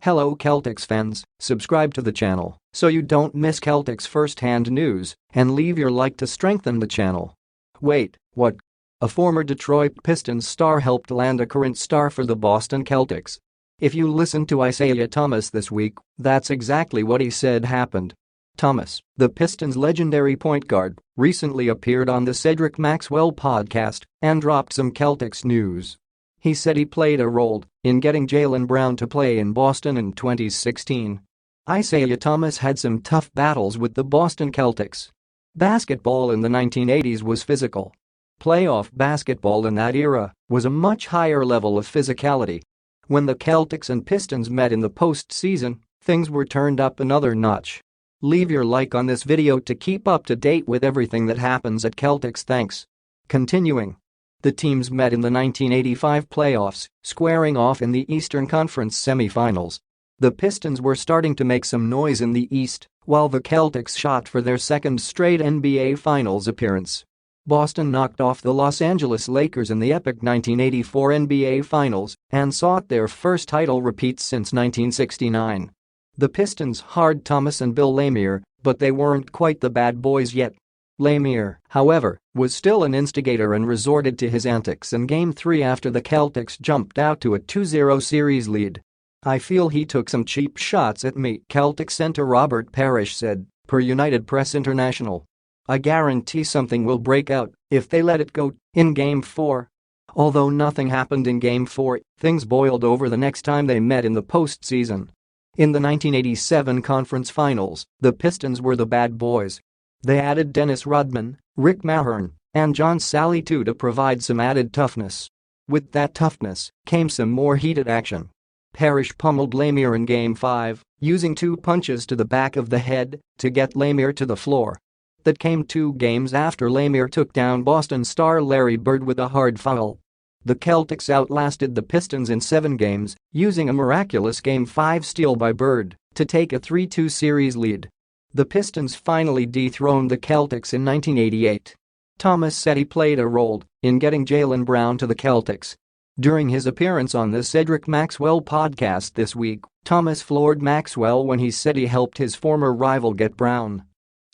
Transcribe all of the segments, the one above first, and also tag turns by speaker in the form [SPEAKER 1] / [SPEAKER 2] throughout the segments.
[SPEAKER 1] Hello Celtics fans, subscribe to the channel so you don't miss Celtics first-hand news and leave your like to strengthen the channel. Wait, what? A former Detroit Pistons star helped land a current star for the Boston Celtics. If you listened to Isaiah Thomas this week, that's exactly what he said happened. Thomas, the Pistons' legendary point guard, recently appeared on the Cedric Maxwell podcast and dropped some Celtics news. He said he played a role in getting Jaylen Brown to play in Boston in 2016. Isaiah Thomas had some tough battles with the Boston Celtics. Basketball in the 1980s was physical. Playoff basketball in that era was a much higher level of physicality. When the Celtics and Pistons met in the postseason, things were turned up another notch. Leave your like on this video to keep up to date with everything that happens at Celtics. Thanks. Continuing. The teams met in the 1985 playoffs, squaring off in the Eastern Conference semifinals. The Pistons were starting to make some noise in the East, while the Celtics shot for their second straight NBA Finals appearance. Boston knocked off the Los Angeles Lakers in the epic 1984 NBA Finals and sought their first title repeat since 1969. The Pistons hard Thomas and Bill Lamier, but they weren't quite the bad boys yet. Lamier, however, was still an instigator and resorted to his antics in Game 3 after the Celtics jumped out to a 2-0 series lead. "I feel he took some cheap shots at me," Celtics center Robert Parrish said, per United Press International. "I guarantee something will break out if they let it go in Game 4. Although nothing happened in Game 4, things boiled over the next time they met in the postseason. In the 1987 Conference Finals, the Pistons were the bad boys. They added Dennis Rodman, Rick Mahorn, and John Salley too to provide some added toughness. With that toughness came some more heated action. Parrish pummeled Lamier in Game 5, using 2 punches to the back of the head to get Lamier to the floor. That came 2 games after Lamier took down Boston star Larry Bird with a hard foul. The Celtics outlasted the Pistons in 7 games, using a miraculous Game 5 steal by Bird to take a 3-2 series lead. The Pistons finally dethroned the Celtics in 1988. Thomas said he played a role in getting Jaylen Brown to the Celtics. During his appearance on the Cedric Maxwell podcast this week, Thomas floored Maxwell when he said he helped his former rival get Brown.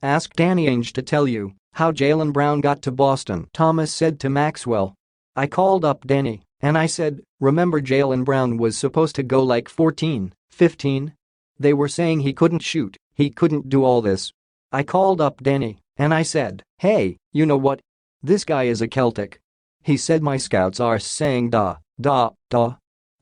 [SPEAKER 1] "Ask Danny Ainge to tell you how Jaylen Brown got to Boston," Thomas said to Maxwell. "I called up Danny and I said, remember Jaylen Brown was supposed to go like 14, 15? They were saying he couldn't shoot, he couldn't do all this. I called up Danny and I said, hey, you know what? This guy is a Celtic." He said, "My scouts are saying da.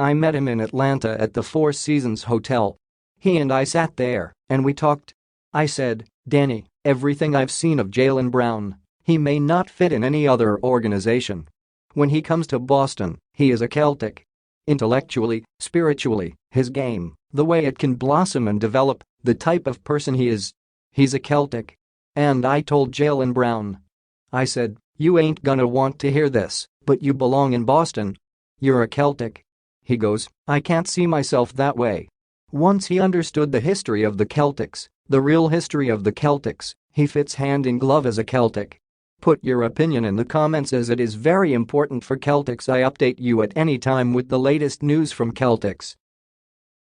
[SPEAKER 1] I met him in Atlanta at the Four Seasons Hotel. He and I sat there and we talked. I said, Danny, everything I've seen of Jaylen Brown, he may not fit in any other organization. When he comes to Boston, he is a Celtic. Intellectually, spiritually, his game, the way it can blossom and develop, the type of person he is. He's a Celtic." And I told Jaylen Brown. I said, "You ain't gonna want to hear this, but you belong in Boston. You're a Celtic." He goes, "I can't see myself that way." Once he understood the history of the Celtics, the real history of the Celtics, he fits hand in glove as a Celtic. Put your opinion in the comments as it is very important for Celtics. I update you at any time with the latest news from Celtics.